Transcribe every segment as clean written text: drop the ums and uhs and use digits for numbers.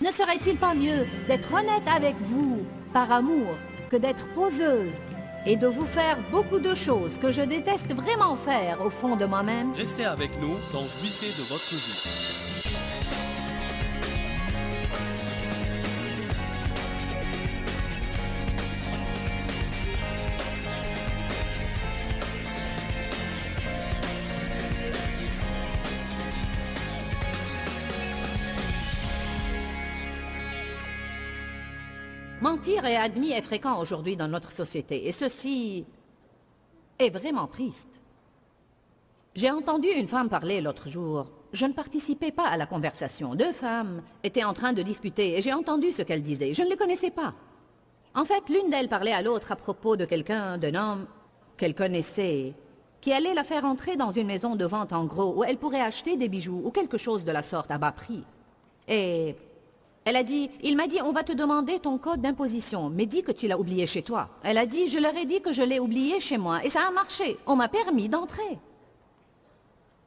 Ne serait-il pas mieux d'être honnête avec vous, par amour, que d'être poseuse et de vous faire beaucoup de choses que je déteste vraiment faire au fond de moi-même? Restez avec nous dans Jouissez de votre vie. Mentir est admis et fréquent aujourd'hui dans notre société, et ceci est vraiment triste. J'ai entendu une femme parler l'autre jour. Je ne participais pas à la conversation. Deux femmes étaient en train de discuter, et j'ai entendu ce qu'elles disaient. Je ne les connaissais pas. En fait, l'une d'elles parlait à l'autre à propos de quelqu'un, d'un homme qu'elle connaissait, qui allait la faire entrer dans une maison de vente en gros, où elle pourrait acheter des bijoux ou quelque chose de la sorte à bas prix. Et elle a dit, il m'a dit, on va te demander ton code d'imposition, mais dis que tu l'as oublié chez toi. Elle a dit, je leur ai dit que je l'ai oublié chez moi, et ça a marché. On m'a permis d'entrer.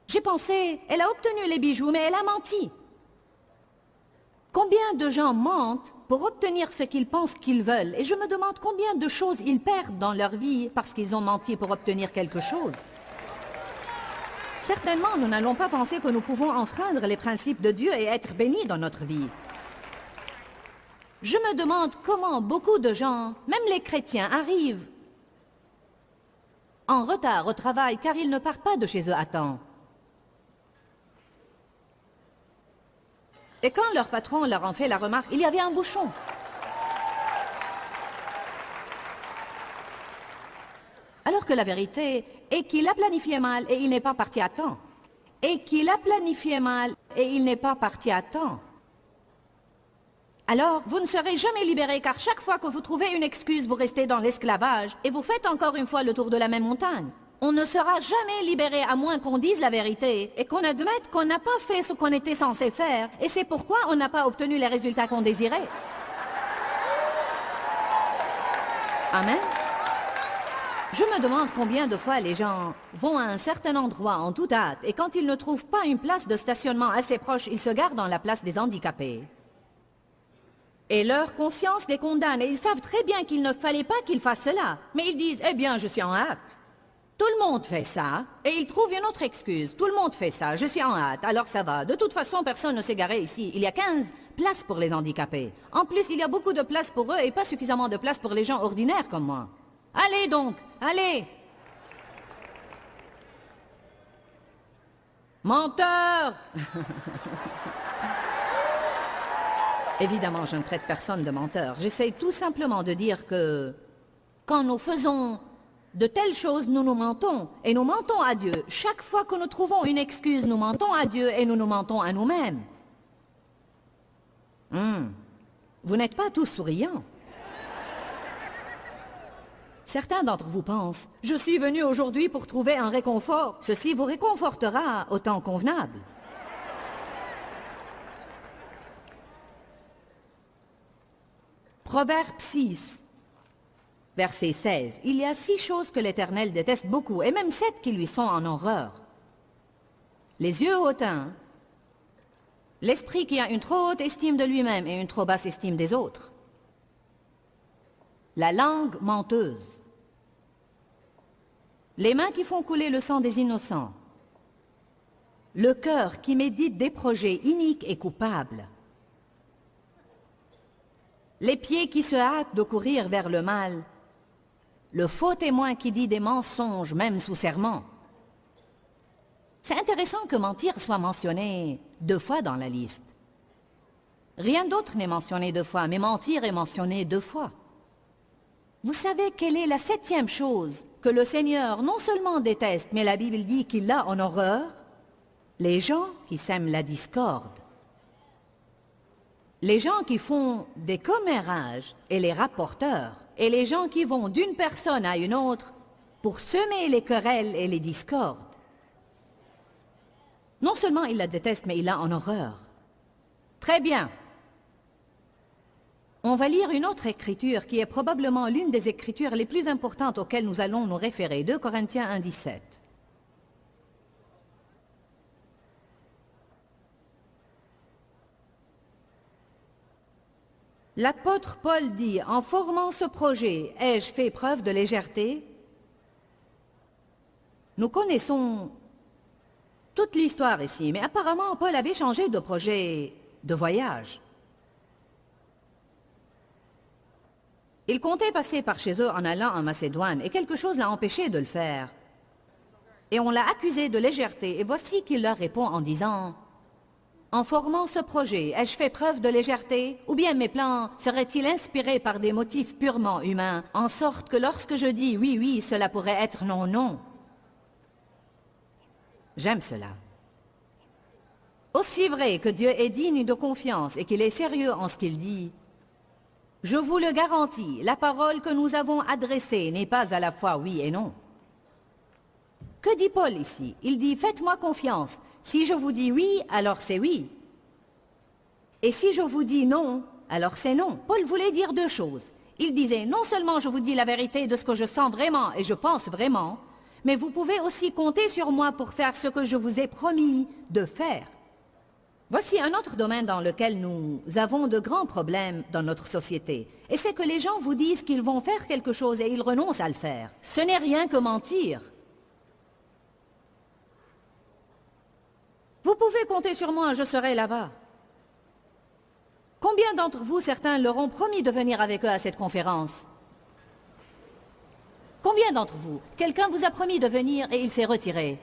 J'ai pensé, elle a obtenu les bijoux, mais elle a menti. Combien de gens mentent pour obtenir ce qu'ils pensent qu'ils veulent? Et je me demande combien de choses ils perdent dans leur vie parce qu'ils ont menti pour obtenir quelque chose. Certainement, nous n'allons pas penser que nous pouvons enfreindre les principes de Dieu et être bénis dans notre vie. Je me demande comment beaucoup de gens, même les chrétiens, arrivent en retard au travail car ils ne partent pas de chez eux à temps. Et quand leur patron leur en fait la remarque, il y avait un bouchon. Alors que la vérité est qu'il a planifié mal et il n'est pas parti à temps. Et qu'il a planifié mal et il n'est pas parti à temps. Alors, vous ne serez jamais libérés car chaque fois que vous trouvez une excuse, vous restez dans l'esclavage et vous faites encore une fois le tour de la même montagne. On ne sera jamais libéré à moins qu'on dise la vérité et qu'on admette qu'on n'a pas fait ce qu'on était censé faire et c'est pourquoi on n'a pas obtenu les résultats qu'on désirait. Amen. Je me demande combien de fois les gens vont à un certain endroit en toute hâte et quand ils ne trouvent pas une place de stationnement assez proche, ils se garent dans la place des handicapés. Et leur conscience les condamne et ils savent très bien qu'il ne fallait pas qu'ils fassent cela. Mais ils disent, eh bien, je suis en hâte. Tout le monde fait ça et ils trouvent une autre excuse. Tout le monde fait ça, je suis en hâte, alors ça va. De toute façon, personne ne s'est garé ici. Il y a 15 places pour les handicapés. En plus, il y a beaucoup de places pour eux et pas suffisamment de places pour les gens ordinaires comme moi. Allez donc, allez! Menteur! Évidemment, je ne traite personne de menteur. J'essaye tout simplement de dire que quand nous faisons de telles choses, nous nous mentons. Et nous mentons à Dieu. Chaque fois que nous trouvons une excuse, nous mentons à Dieu et nous nous mentons à nous-mêmes. Vous n'êtes pas tous souriants. Certains d'entre vous pensent, je suis venu aujourd'hui pour trouver un réconfort. Ceci vous réconfortera au temps convenable. Proverbe 6, verset 16. Il y a 6 choses que l'Éternel déteste beaucoup, et même 7 qui lui sont en horreur. Les yeux hautains, l'esprit qui a une trop haute estime de lui-même et une trop basse estime des autres, la langue menteuse, les mains qui font couler le sang des innocents, le cœur qui médite des projets iniques et coupables, les pieds qui se hâtent de courir vers le mal, le faux témoin qui dit des mensonges même sous serment. C'est intéressant que mentir soit mentionné 2 fois dans la liste. Rien d'autre n'est mentionné 2 fois, mais mentir est mentionné 2 fois. Vous savez quelle est la 7e chose que le Seigneur non seulement déteste, mais la Bible dit qu'il l'a en horreur? Les gens qui sèment la discorde. Les gens qui font des commérages et les rapporteurs, et les gens qui vont d'une personne à une autre pour semer les querelles et les discordes. Non seulement il la déteste, mais il l'a en horreur. Très bien. On va lire une autre écriture qui est probablement l'une des écritures les plus importantes auxquelles nous allons nous référer. 2 Corinthiens 1, 17. L'apôtre Paul dit, en formant ce projet, ai-je fait preuve de légèreté? Nous connaissons toute l'histoire ici, mais apparemment Paul avait changé de projet de voyage. Il comptait passer par chez eux en allant en Macédoine, et quelque chose l'a empêché de le faire. Et on l'a accusé de légèreté, et voici qu'il leur répond en disant, « En formant ce projet, ai-je fait preuve de légèreté? Ou bien mes plans seraient-ils inspirés par des motifs purement humains, en sorte que lorsque je dis oui, oui, cela pourrait être non, non ?» J'aime cela. Aussi vrai que Dieu est digne de confiance et qu'il est sérieux en ce qu'il dit, je vous le garantis, la parole que nous avons adressée n'est pas à la fois oui et non. Que dit Paul ici? Il dit, faites-moi confiance. Si je vous dis oui, alors c'est oui. Et si je vous dis non, alors c'est non. Paul voulait dire deux choses. Il disait, non seulement je vous dis la vérité de ce que je sens vraiment et je pense vraiment, mais vous pouvez aussi compter sur moi pour faire ce que je vous ai promis de faire. Voici un autre domaine dans lequel nous avons de grands problèmes dans notre société. Et c'est que les gens vous disent qu'ils vont faire quelque chose et ils renoncent à le faire. Ce n'est rien que mentir. Vous pouvez compter sur moi, je serai là-bas. Combien d'entre vous, certains, leur ont promis de venir avec eux à cette conférence? Combien d'entre vous, quelqu'un vous a promis de venir et il s'est retiré?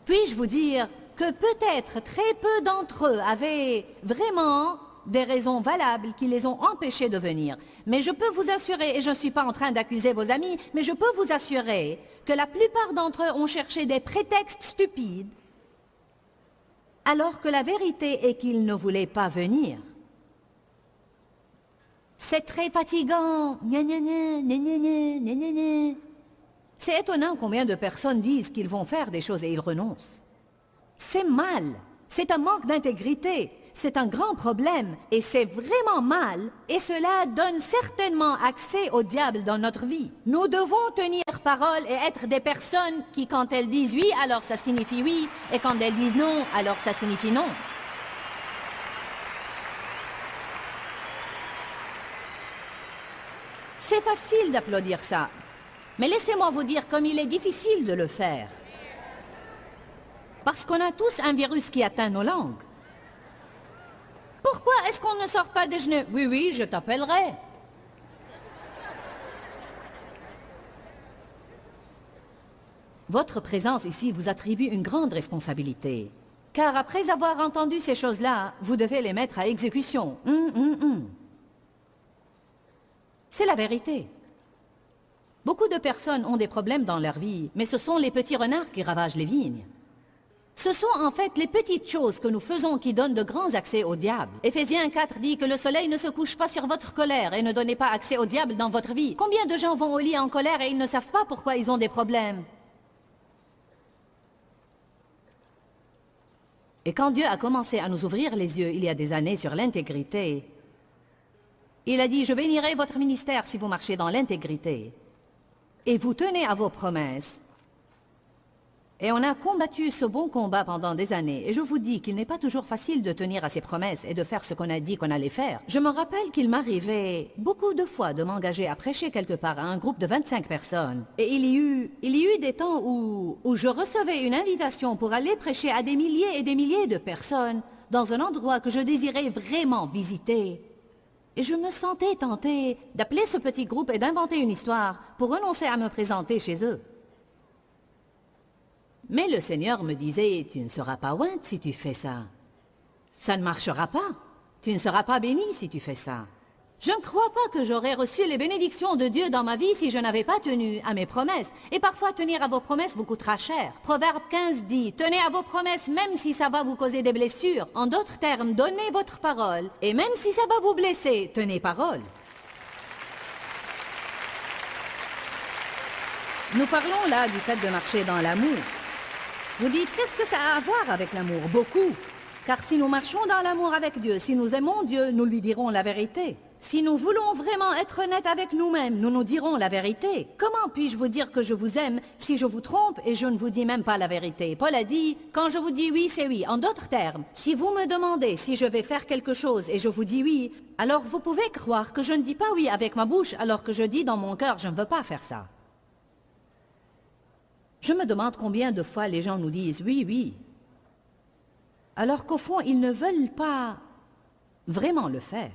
Puis-je vous dire que peut-être très peu d'entre eux avaient vraiment des raisons valables qui les ont empêchés de venir. Mais je peux vous assurer, et je ne suis pas en train d'accuser vos amis, mais je peux vous assurer que la plupart d'entre eux ont cherché des prétextes stupides, alors que la vérité est qu'ils ne voulaient pas venir. C'est très fatigant. Gna, gna, gna, gna, gna, gna, gna, gna. C'est étonnant combien de personnes disent qu'ils vont faire des choses et ils renoncent. C'est mal, c'est un manque d'intégrité, c'est un grand problème et c'est vraiment mal et cela donne certainement accès au diable dans notre vie. Nous devons tenir parole et être des personnes qui, quand elles disent oui, alors ça signifie oui et quand elles disent non, alors ça signifie non. C'est facile d'applaudir ça, mais laissez-moi vous dire comme il est difficile de le faire. Parce qu'on a tous un virus qui atteint nos langues. Pourquoi est-ce qu'on ne sort pas déjeuner? Oui, oui, je t'appellerai. Votre présence ici vous attribue une grande responsabilité. Car après avoir entendu ces choses-là, vous devez les mettre à exécution. C'est la vérité. Beaucoup de personnes ont des problèmes dans leur vie, mais ce sont les petits renards qui ravagent les vignes. Ce sont en fait les petites choses que nous faisons qui donnent de grands accès au diable. Éphésiens 4 dit que le soleil ne se couche pas sur votre colère et ne donnez pas accès au diable dans votre vie. Combien de gens vont au lit en colère et ils ne savent pas pourquoi ils ont des problèmes? Et quand Dieu a commencé à nous ouvrir les yeux il y a des années sur l'intégrité, il a dit, je bénirai votre ministère si vous marchez dans l'intégrité. Et vous tenez à vos promesses. Et on a combattu ce bon combat pendant des années. Et je vous dis qu'il n'est pas toujours facile de tenir à ses promesses et de faire ce qu'on a dit qu'on allait faire. Je me rappelle qu'il m'arrivait beaucoup de fois de m'engager à prêcher quelque part à un groupe de 25 personnes. Et il y eut des temps où je recevais une invitation pour aller prêcher à des milliers et des milliers de personnes dans un endroit que je désirais vraiment visiter. Et je me sentais tentée d'appeler ce petit groupe et d'inventer une histoire pour renoncer à me présenter chez eux. Mais le Seigneur me disait, tu ne seras pas ointe si tu fais ça. Ça ne marchera pas. Tu ne seras pas béni si tu fais ça. Je ne crois pas que j'aurais reçu les bénédictions de Dieu dans ma vie si je n'avais pas tenu à mes promesses. Et parfois, tenir à vos promesses vous coûtera cher. Proverbe 15 dit, tenez à vos promesses même si ça va vous causer des blessures. En d'autres termes, donnez votre parole. Et même si ça va vous blesser, tenez parole. Nous parlons là du fait de marcher dans l'amour. Vous dites, qu'est-ce que ça a à voir avec l'amour? Beaucoup. Car si nous marchons dans l'amour avec Dieu, si nous aimons Dieu, nous lui dirons la vérité. Si nous voulons vraiment être honnêtes avec nous-mêmes, nous nous dirons la vérité. Comment puis-je vous dire que je vous aime si je vous trompe et je ne vous dis même pas la vérité? Paul a dit, quand je vous dis oui, c'est oui. En d'autres termes, si vous me demandez si je vais faire quelque chose et je vous dis oui, alors vous pouvez croire que je ne dis pas oui avec ma bouche alors que je dis dans mon cœur, je ne veux pas faire ça. Je me demande combien de fois les gens nous disent oui, oui, alors qu'au fond, ils ne veulent pas vraiment le faire.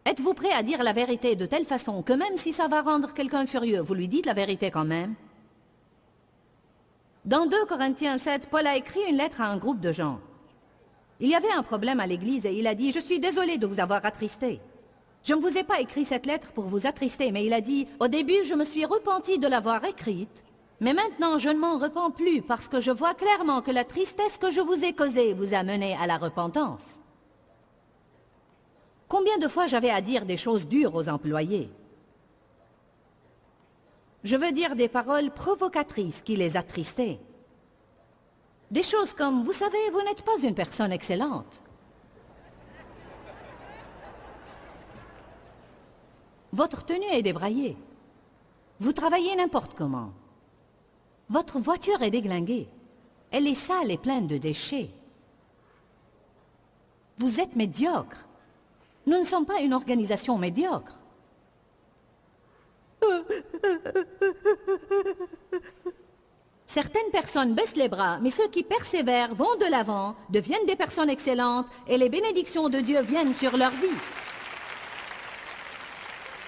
Êtes-vous prêt à dire la vérité de telle façon que même si ça va rendre quelqu'un furieux, vous lui dites la vérité quand même? Dans 2 Corinthiens 7, Paul a écrit une lettre à un groupe de gens. Il y avait un problème à l'église et il a dit « Je suis désolé de vous avoir attristé. Je ne vous ai pas écrit cette lettre pour vous attrister, mais il a dit « Au début, je me suis repenti de l'avoir écrite, mais maintenant je ne m'en repens plus parce que je vois clairement que la tristesse que je vous ai causée vous a mené à la repentance. » Combien de fois j'avais à dire des choses dures aux employés? Je veux dire des paroles provocatrices qui les attristaient. Des choses comme, vous savez, vous n'êtes pas une personne excellente. Votre tenue est débraillée. Vous travaillez n'importe comment. Votre voiture est déglinguée. Elle est sale et pleine de déchets. Vous êtes médiocre. Nous ne sommes pas une organisation médiocre. Certaines personnes baissent les bras, mais ceux qui persévèrent vont de l'avant, deviennent des personnes excellentes et les bénédictions de Dieu viennent sur leur vie.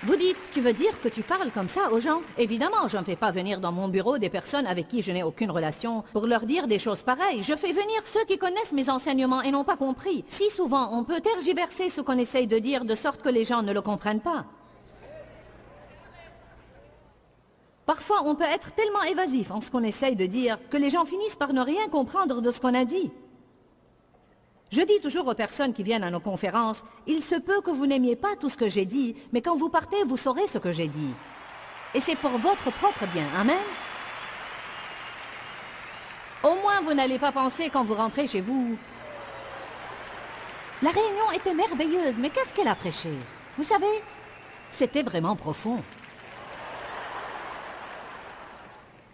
Vous dites, tu veux dire que tu parles comme ça aux gens? Évidemment, je ne fais pas venir dans mon bureau des personnes avec qui je n'ai aucune relation pour leur dire des choses pareilles. Je fais venir ceux qui connaissent mes enseignements et n'ont pas compris. Si souvent, on peut tergiverser ce qu'on essaye de dire de sorte que les gens ne le comprennent pas. Parfois, on peut être tellement évasif en ce qu'on essaye de dire que les gens finissent par ne rien comprendre de ce qu'on a dit. Je dis toujours aux personnes qui viennent à nos conférences, il se peut que vous n'aimiez pas tout ce que j'ai dit, mais quand vous partez, vous saurez ce que j'ai dit. Et c'est pour votre propre bien. Amen. Au moins, vous n'allez pas penser quand vous rentrez chez vous. La réunion était merveilleuse, mais qu'est-ce qu'elle a prêché? Vous savez, c'était vraiment profond.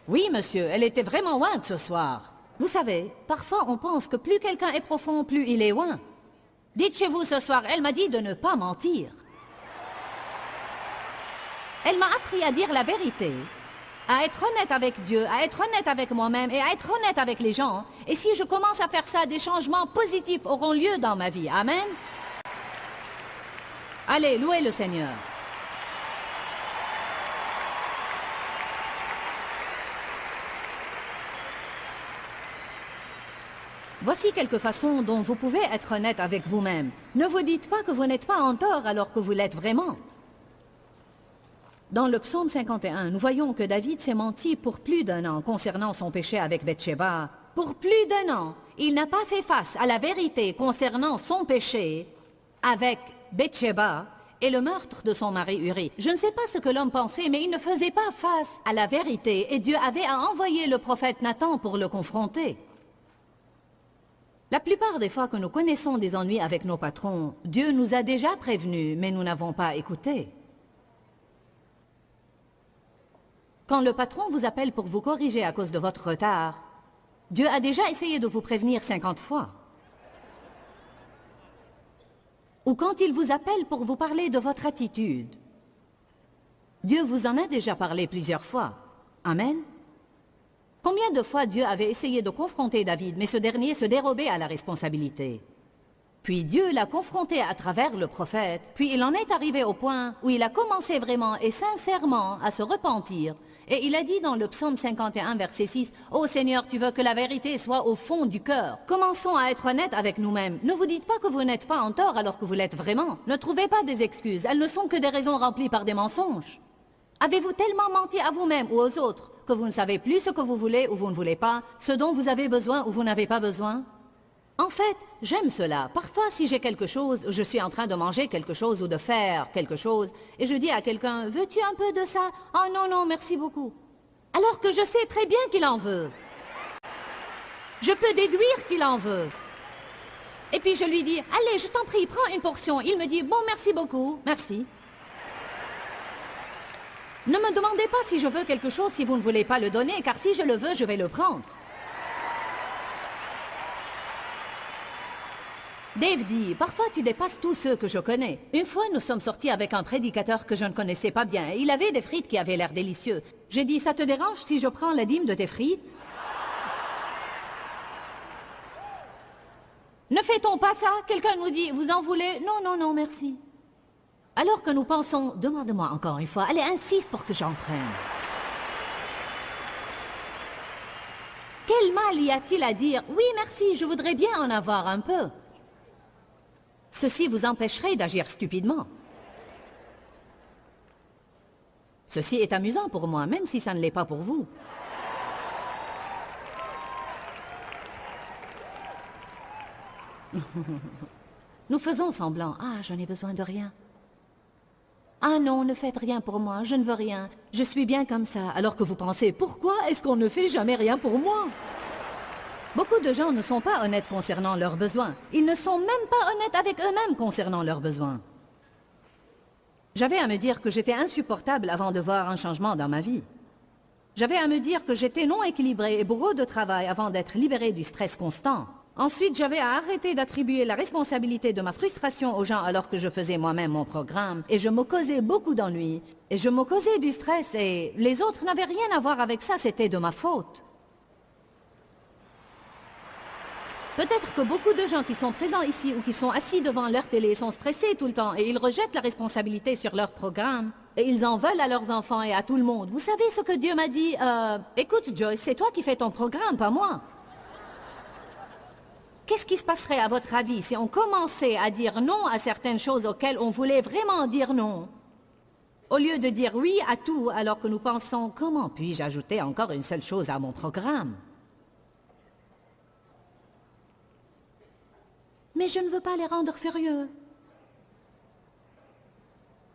Oui, monsieur, elle était vraiment ointe ce soir. Vous savez, parfois on pense que plus quelqu'un est profond, plus il est loin. Dites chez vous ce soir, elle m'a dit de ne pas mentir. Elle m'a appris à dire la vérité, à être honnête avec Dieu, à être honnête avec moi-même et à être honnête avec les gens. Et si je commence à faire ça, des changements positifs auront lieu dans ma vie. Amen. Allez, louez le Seigneur. Voici quelques façons dont vous pouvez être honnête avec vous-même. Ne vous dites pas que vous n'êtes pas en tort alors que vous l'êtes vraiment. Dans le psaume 51, nous voyons que David s'est menti pour plus d'1 an concernant son péché avec Bathsheba. Pour plus d'1 an, il n'a pas fait face à la vérité concernant son péché avec Bathsheba et le meurtre de son mari Uri. Je ne sais pas ce que l'homme pensait, mais il ne faisait pas face à la vérité et Dieu avait à envoyer le prophète Nathan pour le confronter. La plupart des fois que nous connaissons des ennuis avec nos patrons, Dieu nous a déjà prévenus, mais nous n'avons pas écouté. Quand le patron vous appelle pour vous corriger à cause de votre retard, Dieu a déjà essayé de vous prévenir 50 fois. Ou quand il vous appelle pour vous parler de votre attitude, Dieu vous en a déjà parlé plusieurs fois. Amen. Combien de fois Dieu avait essayé de confronter David, mais ce dernier se dérobait à la responsabilité. Puis Dieu l'a confronté à travers le prophète, puis il en est arrivé au point où il a commencé vraiment et sincèrement à se repentir. Et il a dit dans le psaume 51, verset 6, « Ô Seigneur, tu veux que la vérité soit au fond du cœur. » Commençons à être honnêtes avec nous-mêmes. Ne vous dites pas que vous n'êtes pas en tort alors que vous l'êtes vraiment. Ne trouvez pas des excuses, elles ne sont que des raisons remplies par des mensonges. Avez-vous tellement menti à vous-même ou aux autres que vous ne savez plus ce que vous voulez ou vous ne voulez pas, ce dont vous avez besoin ou vous n'avez pas besoin? En fait, j'aime cela. Parfois, si j'ai quelque chose, je suis en train de manger quelque chose ou de faire quelque chose, et je dis à quelqu'un, « Veux-tu un peu de ça? »« Oh non, non, merci beaucoup. » Alors que je sais très bien qu'il en veut. Je peux déduire qu'il en veut. Et puis je lui dis, allez, je t'en prie, prends une portion. Il me dit, bon, merci beaucoup, merci. Ne me demandez pas si je veux quelque chose si vous ne voulez pas le donner, car si je le veux, je vais le prendre. Dave dit, parfois tu dépasses tous ceux que je connais. Une fois, nous sommes sortis avec un prédicateur que je ne connaissais pas bien. Il avait des frites qui avaient l'air délicieux. J'ai dit, ça te dérange si je prends la dîme de tes frites? Ne fait-on pas ça? Quelqu'un nous dit, vous en voulez? Non, non, non, merci. Alors que nous pensons, demande-moi encore une fois, allez, insiste pour que j'en prenne. Quel mal y a-t-il à dire, oui, merci, je voudrais bien en avoir un peu? Ceci vous empêcherait d'agir stupidement. Ceci est amusant pour moi, même si ça ne l'est pas pour vous. Nous faisons semblant. Ah, je n'ai besoin de rien. Ah non, ne faites rien pour moi, je ne veux rien. Je suis bien comme ça. Alors que vous pensez, pourquoi est-ce qu'on ne fait jamais rien pour moi? Beaucoup de gens ne sont pas honnêtes concernant leurs besoins. Ils ne sont même pas honnêtes avec eux-mêmes concernant leurs besoins. J'avais à me dire que j'étais insupportable avant de voir un changement dans ma vie. J'avais à me dire que j'étais non équilibré et bourreau de travail avant d'être libéré du stress constant. Ensuite, j'avais à arrêter d'attribuer la responsabilité de ma frustration aux gens alors que je faisais moi-même mon programme. Et je me causais beaucoup d'ennuis. Et je me causais du stress et les autres n'avaient rien à voir avec ça, c'était de ma faute. Peut-être que beaucoup de gens qui sont présents ici ou qui sont assis devant leur télé sont stressés tout le temps et ils rejettent la responsabilité sur leur programme. Et ils en veulent à leurs enfants et à tout le monde. Vous savez ce que Dieu m'a dit? Écoute Joyce, c'est toi qui fais ton programme, pas moi. Qu'est-ce qui se passerait à votre avis si on commençait à dire non à certaines choses auxquelles on voulait vraiment dire non? Au lieu de dire oui à tout alors que nous pensons, comment puis-je ajouter encore une seule chose à mon programme? Mais je ne veux pas les rendre furieux.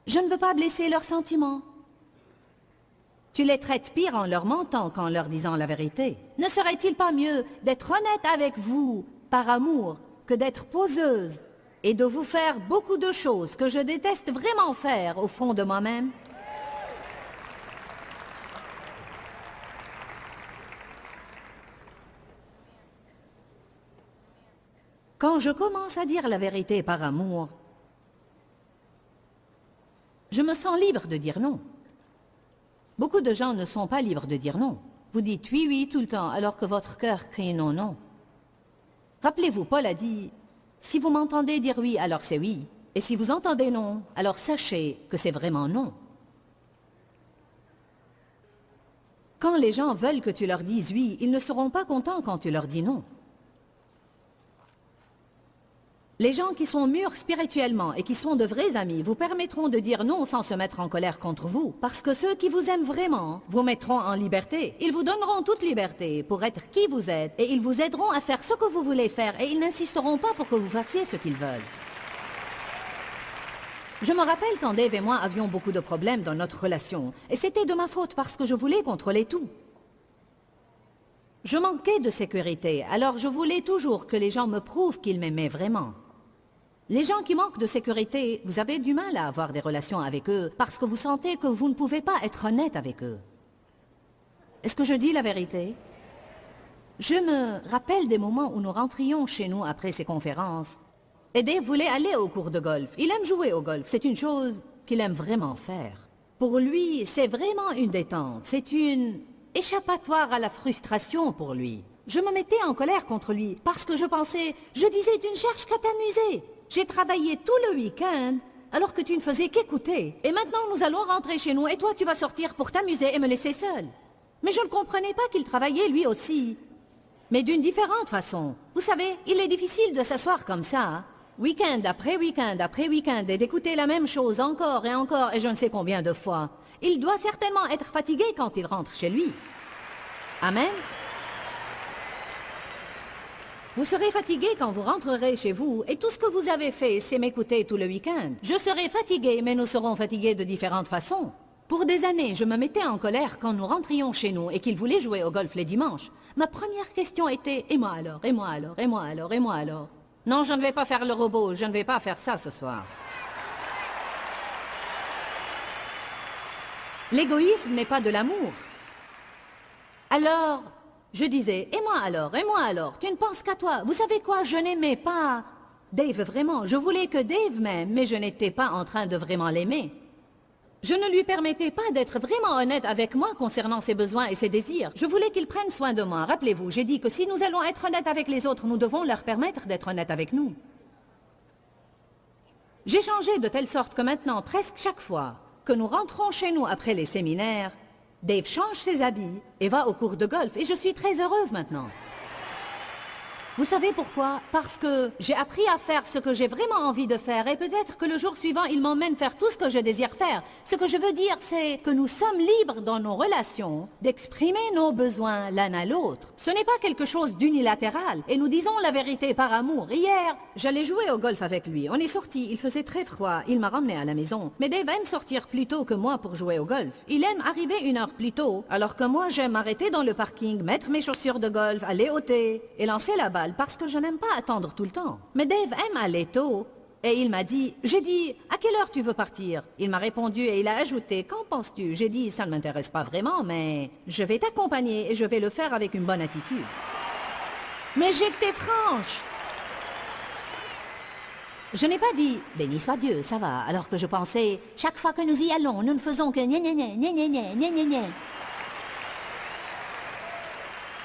Je ne veux pas blesser leurs sentiments. Tu les traites pire en leur mentant qu'en leur disant la vérité. Ne serait-il pas mieux d'être honnête avec vous, par amour, que d'être poseuse et de vous faire beaucoup de choses que je déteste vraiment faire au fond de moi-même? Quand je commence à dire la vérité par amour, je me sens libre de dire non. Beaucoup de gens ne sont pas libres de dire non. Vous dites oui, oui tout le temps, alors que votre cœur crie non, non. Rappelez-vous, Paul a dit, si vous m'entendez dire oui, alors c'est oui. Et si vous entendez non, alors sachez que c'est vraiment non. Quand les gens veulent que tu leur dises oui, ils ne seront pas contents quand tu leur dis non. Les gens qui sont mûrs spirituellement et qui sont de vrais amis vous permettront de dire non sans se mettre en colère contre vous. Parce que ceux qui vous aiment vraiment vous mettront en liberté. Ils vous donneront toute liberté pour être qui vous êtes et ils vous aideront à faire ce que vous voulez faire et ils n'insisteront pas pour que vous fassiez ce qu'ils veulent. Je me rappelle quand Dave et moi avions beaucoup de problèmes dans notre relation et c'était de ma faute parce que je voulais contrôler tout. Je manquais de sécurité, alors je voulais toujours que les gens me prouvent qu'ils m'aimaient vraiment. Les gens qui manquent de sécurité, vous avez du mal à avoir des relations avec eux parce que vous sentez que vous ne pouvez pas être honnête avec eux. Est-ce que je dis la vérité? Je me rappelle des moments où nous rentrions chez nous après ces conférences. Et Dave voulait aller au cours de golf. Il aime jouer au golf, c'est une chose qu'il aime vraiment faire. Pour lui, c'est vraiment une détente, c'est une échappatoire à la frustration pour lui. Je me mettais en colère contre lui parce que je pensais, je disais, tu ne cherches qu'à t'amuser. J'ai travaillé tout le week-end alors que tu ne faisais qu'écouter. Et maintenant nous allons rentrer chez nous et toi tu vas sortir pour t'amuser et me laisser seule. Mais je ne comprenais pas qu'il travaillait lui aussi. Mais d'une différente façon. Vous savez, il est difficile de s'asseoir comme ça, week-end après week-end après week-end et d'écouter la même chose encore et je ne sais combien de fois. Il doit certainement être fatigué quand il rentre chez lui. Amen. Vous serez fatigué quand vous rentrerez chez vous et tout ce que vous avez fait, c'est m'écouter tout le week-end. Je serai fatigué, mais nous serons fatigués de différentes façons. Pour des années, je me mettais en colère quand nous rentrions chez nous et qu'il voulait jouer au golf les dimanches. Ma première question était « Et moi alors? Et moi alors? Et moi alors? Et moi alors ?» Non, je ne vais pas faire le robot, je ne vais pas faire ça ce soir. L'égoïsme n'est pas de l'amour. Alors, je disais « Et moi alors? Et moi alors? Tu ne penses qu'à toi? Vous savez quoi? Je n'aimais pas Dave vraiment. Je voulais que Dave m'aime, mais je n'étais pas en train de vraiment l'aimer. Je ne lui permettais pas d'être vraiment honnête avec moi concernant ses besoins et ses désirs. Je voulais qu'il prenne soin de moi. Rappelez-vous, j'ai dit que si nous allons être honnêtes avec les autres, nous devons leur permettre d'être honnêtes avec nous. J'ai changé de telle sorte que maintenant, presque chaque fois que nous rentrons chez nous après les séminaires, Dave change ses habits et va au cours de golf. Et je suis très heureuse maintenant. Vous savez pourquoi? Parce que j'ai appris à faire ce que j'ai vraiment envie de faire et peut-être que le jour suivant, il m'emmène faire tout ce que je désire faire. Ce que je veux dire, c'est que nous sommes libres dans nos relations d'exprimer nos besoins l'un à l'autre. Ce n'est pas quelque chose d'unilatéral et nous disons la vérité par amour. Hier, j'allais jouer au golf avec lui. On est sortis, il faisait très froid, il m'a ramené à la maison. Mais Dave aime sortir plus tôt que moi pour jouer au golf. Il aime arriver 1 heure plus tôt, alors que moi j'aime m'arrêter dans le parking, mettre mes chaussures de golf, aller au thé et lancer la balle. Parce que je n'aime pas attendre tout le temps. Mais Dave aime aller tôt. Et il m'a dit, j'ai dit, à quelle heure tu veux partir? Il m'a répondu et il a ajouté, qu'en penses-tu? J'ai dit, ça ne m'intéresse pas vraiment, mais je vais t'accompagner et je vais le faire avec une bonne attitude. Mais j'ai été franche. Je n'ai pas dit, béni soit Dieu, ça va, alors que je pensais, chaque fois que nous y allons, nous ne faisons que gna gna gna gna gna gna gna gna gna.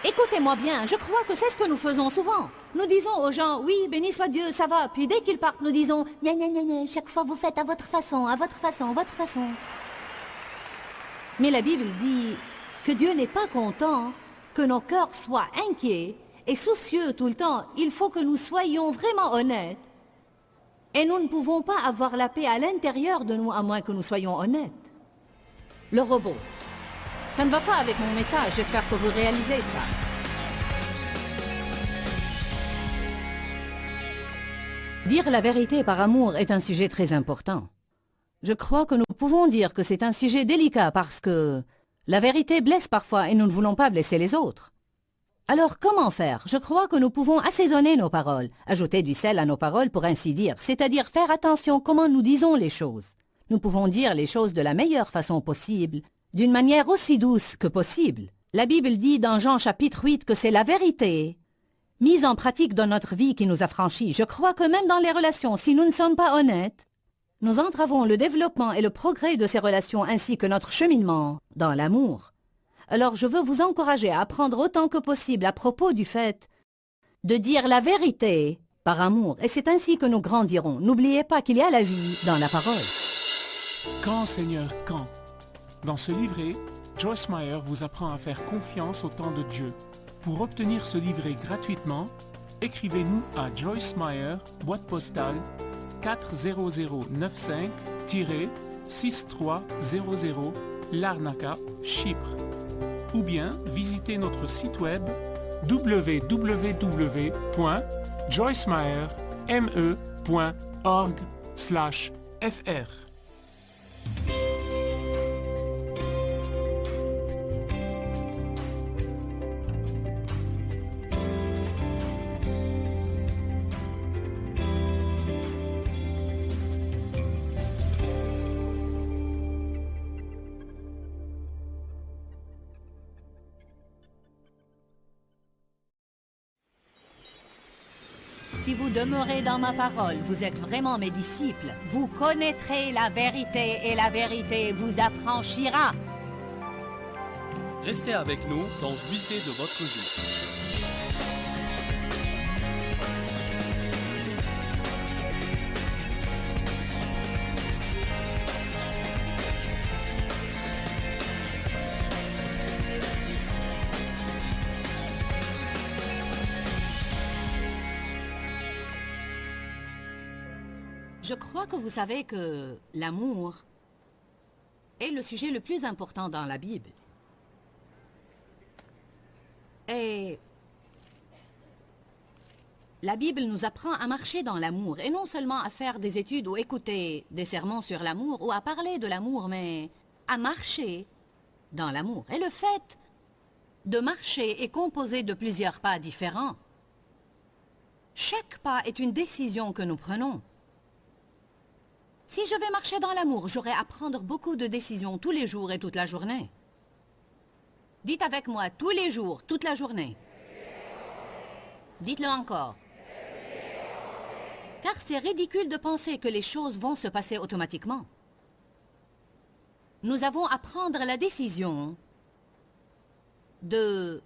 Écoutez-moi bien, je crois que c'est ce que nous faisons souvent. Nous disons aux gens, oui, béni soit Dieu, ça va. Puis dès qu'ils partent, nous disons, gna gna gna gna, chaque fois vous faites à votre façon, à votre façon, à votre façon. Mais la Bible dit que Dieu n'est pas content que nos cœurs soient inquiets et soucieux tout le temps. Il faut que nous soyons vraiment honnêtes. Et nous ne pouvons pas avoir la paix à l'intérieur de nous à moins que nous soyons honnêtes. Le robot. Ça ne va pas avec mon message, j'espère que vous réalisez ça. Dire la vérité par amour est un sujet très important. Je crois que nous pouvons dire que c'est un sujet délicat parce que la vérité blesse parfois et nous ne voulons pas blesser les autres. Alors comment faire? Je crois que nous pouvons assaisonner nos paroles, ajouter du sel à nos paroles pour ainsi dire, c'est-à-dire faire attention comment nous disons les choses. Nous pouvons dire les choses de la meilleure façon possible, d'une manière aussi douce que possible. La Bible dit dans Jean chapitre 8 que c'est la vérité mise en pratique dans notre vie qui nous affranchit. Je crois que même dans les relations, si nous ne sommes pas honnêtes, nous entravons le développement et le progrès de ces relations ainsi que notre cheminement dans l'amour. Alors je veux vous encourager à apprendre autant que possible à propos du fait de dire la vérité par amour. Et c'est ainsi que nous grandirons. N'oubliez pas qu'il y a la vie dans la parole. Quand, Seigneur, quand? Dans ce livret, Joyce Meyer vous apprend à faire confiance au temps de Dieu. Pour obtenir ce livret gratuitement, écrivez-nous à Joyce Meyer, boîte postale 40095-6300, Larnaca, Chypre. Ou bien visitez notre site web www.joycemeyer.org/fr. Si vous demeurez dans ma parole, vous êtes vraiment mes disciples. Vous connaîtrez la vérité et la vérité vous affranchira. Restez avec nous dans Jouissez de votre vie. Je crois que vous savez que l'amour est le sujet le plus important dans la Bible. Et la Bible nous apprend à marcher dans l'amour, et non seulement à faire des études ou écouter des sermons sur l'amour, ou à parler de l'amour, mais à marcher dans l'amour. Et le fait de marcher est composé de plusieurs pas différents. Chaque pas est une décision que nous prenons. Si je vais marcher dans l'amour, j'aurai à prendre beaucoup de décisions tous les jours et toute la journée. Dites avec moi, tous les jours, toute la journée. Dites-le encore. Car c'est ridicule de penser que les choses vont se passer automatiquement. Nous avons à prendre la décision de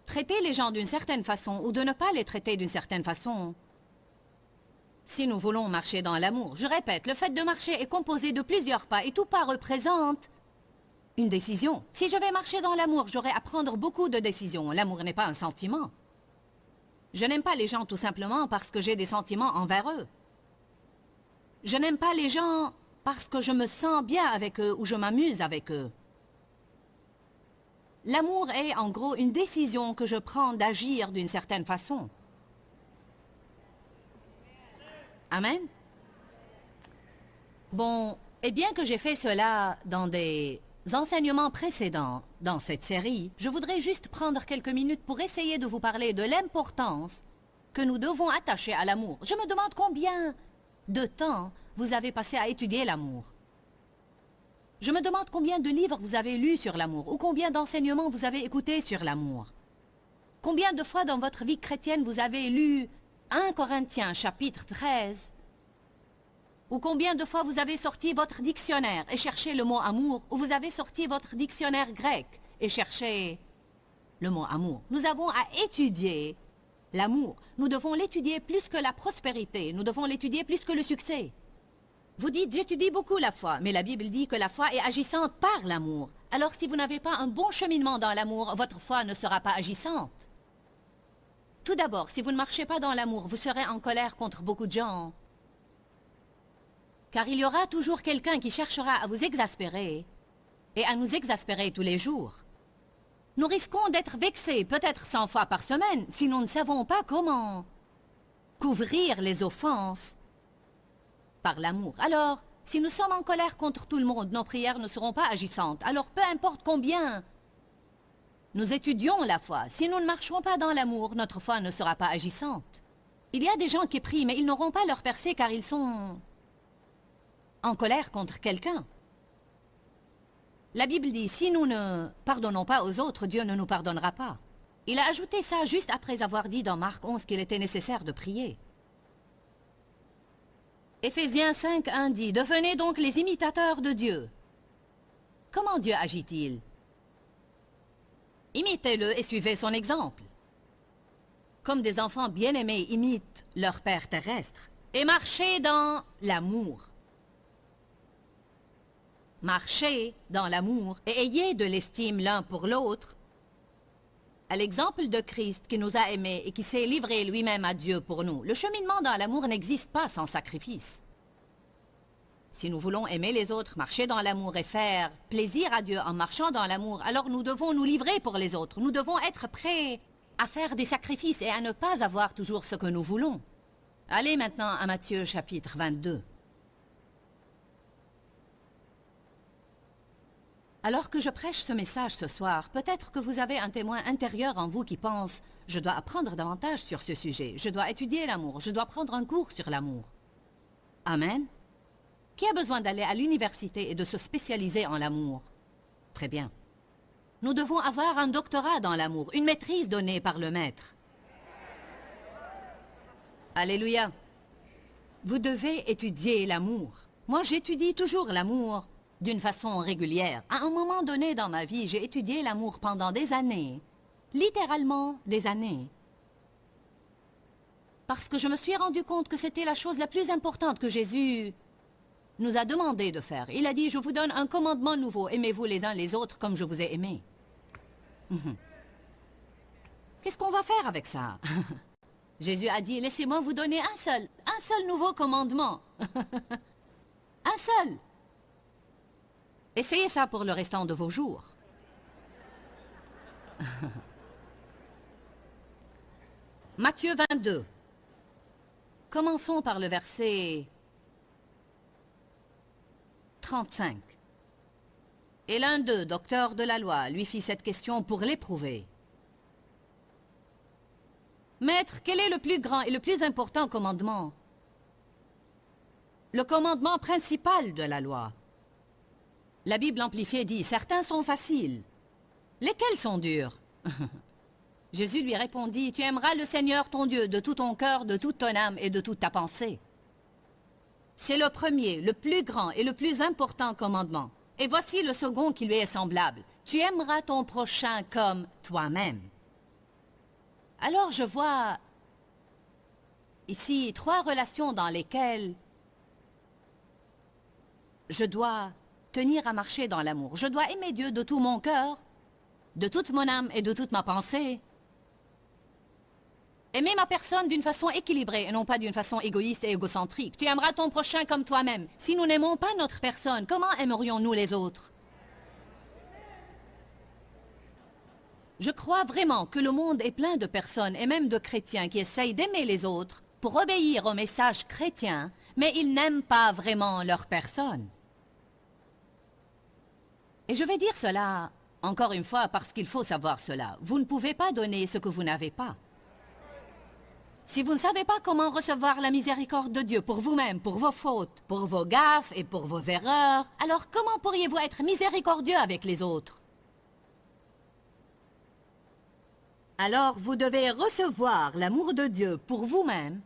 traiter les gens d'une certaine façon ou de ne pas les traiter d'une certaine façon. Si nous voulons marcher dans l'amour, je répète, le fait de marcher est composé de plusieurs pas et tout pas représente une décision. Si je vais marcher dans l'amour, j'aurai à prendre beaucoup de décisions. L'amour n'est pas un sentiment. Je n'aime pas les gens tout simplement parce que j'ai des sentiments envers eux. Je n'aime pas les gens parce que je me sens bien avec eux ou je m'amuse avec eux. L'amour est en gros une décision que je prends d'agir d'une certaine façon. Amen. Bon, et bien que j'ai fait cela dans des enseignements précédents dans cette série, je voudrais juste prendre quelques minutes pour essayer de vous parler de l'importance que nous devons attacher à l'amour. Je me demande combien de temps vous avez passé à étudier l'amour. Je me demande combien de livres vous avez lus sur l'amour ou combien d'enseignements vous avez écoutés sur l'amour. Combien de fois dans votre vie chrétienne vous avez lu 1 Corinthiens chapitre 13 ou combien de fois vous avez sorti votre dictionnaire et cherché le mot amour ou vous avez sorti votre dictionnaire grec et cherché le mot amour. Nous avons à étudier l'amour. Nous devons l'étudier plus que la prospérité. Nous devons l'étudier plus que le succès. Vous dites, j'étudie beaucoup la foi, mais la Bible dit que la foi est agissante par l'amour. Alors si vous n'avez pas un bon cheminement dans l'amour, votre foi ne sera pas agissante. Tout d'abord, si vous ne marchez pas dans l'amour, vous serez en colère contre beaucoup de gens. Car il y aura toujours quelqu'un qui cherchera à vous exaspérer et à nous exaspérer tous les jours. Nous risquons d'être vexés peut-être 100 fois par semaine si nous ne savons pas comment couvrir les offenses par l'amour. Alors, si nous sommes en colère contre tout le monde, nos prières ne seront pas agissantes. Alors, peu importe combien nous étudions la foi, si nous ne marchons pas dans l'amour, notre foi ne sera pas agissante. Il y a des gens qui prient, mais ils n'auront pas leur percée car ils sont en colère contre quelqu'un. La Bible dit, si nous ne pardonnons pas aux autres, Dieu ne nous pardonnera pas. Il a ajouté ça juste après avoir dit dans Marc 11 qu'il était nécessaire de prier. Éphésiens 5:1 dit, devenez donc les imitateurs de Dieu. Comment Dieu agit-il? Imitez-le et suivez son exemple. Comme des enfants bien-aimés imitent leur Père terrestre. Et marchez dans l'amour. Marchez dans l'amour et ayez de l'estime l'un pour l'autre, à l'exemple de Christ qui nous a aimés et qui s'est livré lui-même à Dieu pour nous. Le cheminement dans l'amour n'existe pas sans sacrifice. Si nous voulons aimer les autres, marcher dans l'amour et faire plaisir à Dieu en marchant dans l'amour, alors nous devons nous livrer pour les autres. Nous devons être prêts à faire des sacrifices et à ne pas avoir toujours ce que nous voulons. Allez maintenant à Matthieu chapitre 22. Alors que je prêche ce message ce soir, peut-être que vous avez un témoin intérieur en vous qui pense « Je dois apprendre davantage sur ce sujet, je dois étudier l'amour, je dois prendre un cours sur l'amour. » Amen. Qui a besoin d'aller à l'université et de se spécialiser en l'amour? Très bien. Nous devons avoir un doctorat dans l'amour, une maîtrise donnée par le maître. Alléluia. Vous devez étudier l'amour. Moi, j'étudie toujours l'amour d'une façon régulière. À un moment donné dans ma vie, j'ai étudié l'amour pendant des années. Littéralement des années. Parce que je me suis rendu compte que c'était la chose la plus importante que Jésus nous a demandé de faire. Il a dit, je vous donne un commandement nouveau, aimez-vous les uns les autres comme je vous ai aimés. Qu'est-ce qu'on va faire avec ça? Jésus a dit, laissez-moi vous donner un seul nouveau commandement. Un seul. Essayez ça pour le restant de vos jours. Matthieu 22. Commençons par le verset 35. Et l'un d'eux, docteur de la loi, lui fit cette question pour l'éprouver. Maître, quel est le plus grand et le plus important commandement? Le commandement principal de la loi. La Bible amplifiée dit, certains sont faciles. Lesquels sont durs? Jésus lui répondit, tu aimeras le Seigneur ton Dieu de tout ton cœur, de toute ton âme et de toute ta pensée. C'est le premier, le plus grand et le plus important commandement. Et voici le second qui lui est semblable. Tu aimeras ton prochain comme toi-même. Alors je vois ici 3 relations dans lesquelles je dois tenir à marcher dans l'amour. Je dois aimer Dieu de tout mon cœur, de toute mon âme et de toute ma pensée. Aimer ma personne d'une façon équilibrée et non pas d'une façon égoïste et égocentrique. Tu aimeras ton prochain comme toi-même. Si nous n'aimons pas notre personne, comment aimerions-nous les autres? Je crois vraiment que le monde est plein de personnes et même de chrétiens qui essayent d'aimer les autres pour obéir au message chrétien, mais ils n'aiment pas vraiment leur personne. Et je vais dire cela encore une fois parce qu'il faut savoir cela. Vous ne pouvez pas donner ce que vous n'avez pas. Si vous ne savez pas comment recevoir la miséricorde de Dieu pour vous-même, pour vos fautes, pour vos gaffes et pour vos erreurs, alors comment pourriez-vous être miséricordieux avec les autres? Alors vous devez recevoir l'amour de Dieu pour vous-même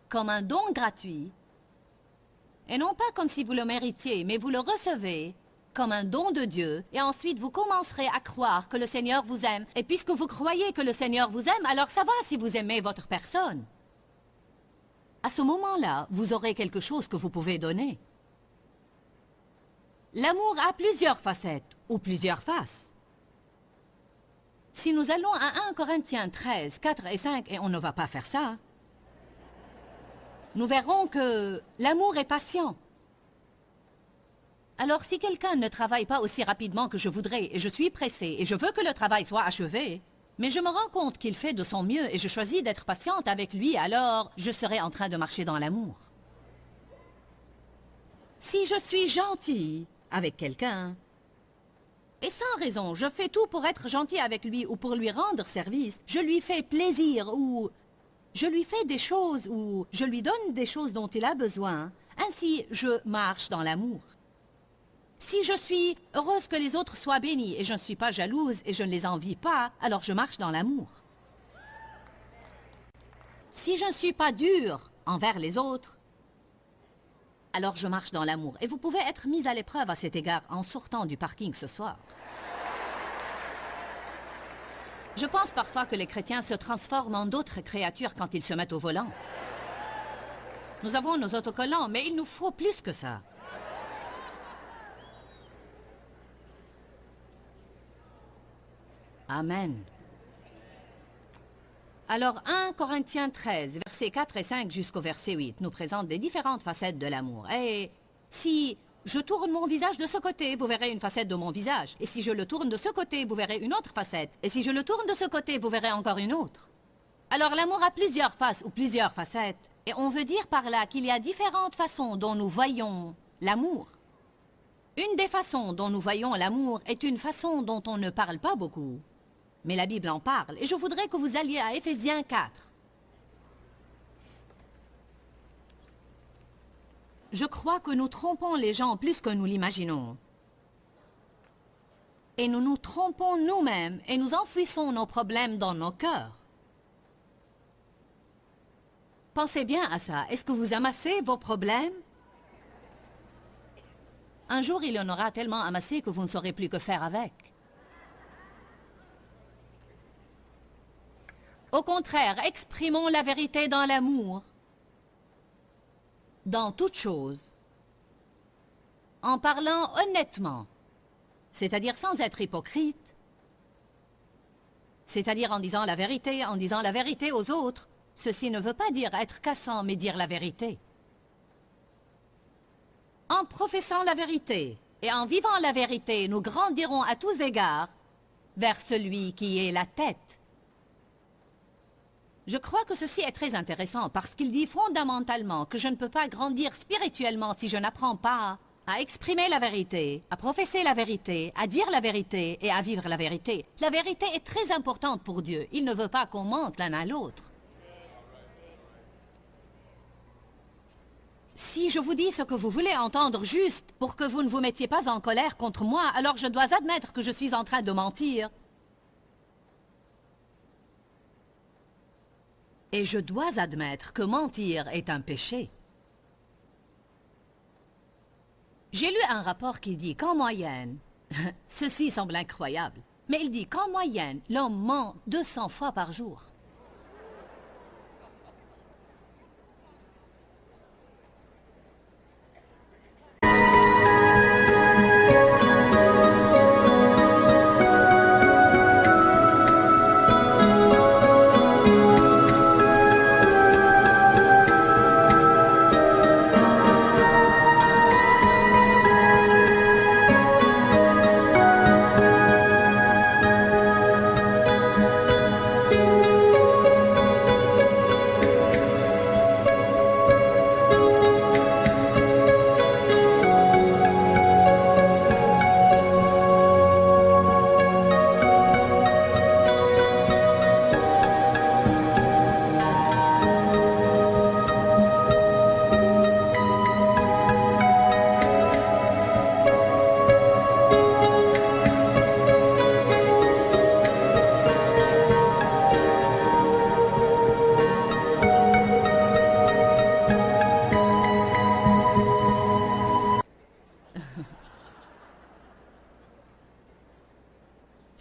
comme un don gratuit, et non pas comme si vous le méritiez, mais vous le recevez comme un don de Dieu, et ensuite vous commencerez à croire que le Seigneur vous aime, et puisque vous croyez que le Seigneur vous aime, alors ça va si vous aimez votre personne. À ce moment-là, vous aurez quelque chose que vous pouvez donner. L'amour a plusieurs facettes, ou plusieurs faces. Si nous allons à 1 Corinthiens 13, 4 et 5, et on ne va pas faire ça, nous verrons que l'amour est patient. Alors si quelqu'un ne travaille pas aussi rapidement que je voudrais, et je suis pressée, et je veux que le travail soit achevé, mais je me rends compte qu'il fait de son mieux et je choisis d'être patiente avec lui, alors je serai en train de marcher dans l'amour. Si je suis gentille avec quelqu'un, et sans raison, je fais tout pour être gentil avec lui ou pour lui rendre service, je lui fais plaisir ou je lui fais des choses ou je lui donne des choses dont il a besoin, ainsi je marche dans l'amour. Si je suis heureuse que les autres soient bénis et je ne suis pas jalouse et je ne les envie pas, alors je marche dans l'amour. Si je ne suis pas dure envers les autres, alors je marche dans l'amour. Et vous pouvez être mis à l'épreuve à cet égard en sortant du parking ce soir. Je pense parfois que les chrétiens se transforment en d'autres créatures quand ils se mettent au volant. Nous avons nos autocollants, mais il nous faut plus que ça. Amen. Alors 1 Corinthiens 13, versets 4 et 5 jusqu'au verset 8 nous présente des différentes facettes de l'amour. Et si je tourne mon visage de ce côté, vous verrez une facette de mon visage. Et si je le tourne de ce côté, vous verrez une autre facette. Et si je le tourne de ce côté, vous verrez encore une autre. Alors l'amour a plusieurs faces ou plusieurs facettes. Et on veut dire par là qu'il y a différentes façons dont nous voyons l'amour. Une des façons dont nous voyons l'amour est une façon dont on ne parle pas beaucoup. Mais la Bible en parle, et je voudrais que vous alliez à Éphésiens 4. Je crois que nous trompons les gens plus que nous l'imaginons. Et nous nous trompons nous-mêmes et nous enfouissons nos problèmes dans nos cœurs. Pensez bien à ça. Est-ce que vous amassez vos problèmes? Un jour, il y en aura tellement amassé que vous ne saurez plus que faire avec. Au contraire, exprimons la vérité dans l'amour, dans toute chose, en parlant honnêtement, c'est-à-dire sans être hypocrite, c'est-à-dire en disant la vérité aux autres. Ceci ne veut pas dire être cassant, mais dire la vérité. En professant la vérité et en vivant la vérité, nous grandirons à tous égards vers celui qui est la tête. Je crois que ceci est très intéressant parce qu'il dit fondamentalement que je ne peux pas grandir spirituellement si je n'apprends pas à exprimer la vérité, à professer la vérité, à dire la vérité et à vivre la vérité. La vérité est très importante pour Dieu. Il ne veut pas qu'on mente l'un à l'autre. Si je vous dis ce que vous voulez entendre juste pour que vous ne vous mettiez pas en colère contre moi, alors je dois admettre que je suis en train de mentir. Et je dois admettre que mentir est un péché. J'ai lu un rapport qui dit qu'en moyenne, ceci semble incroyable, mais il dit qu'en moyenne, l'homme ment 200 fois par jour.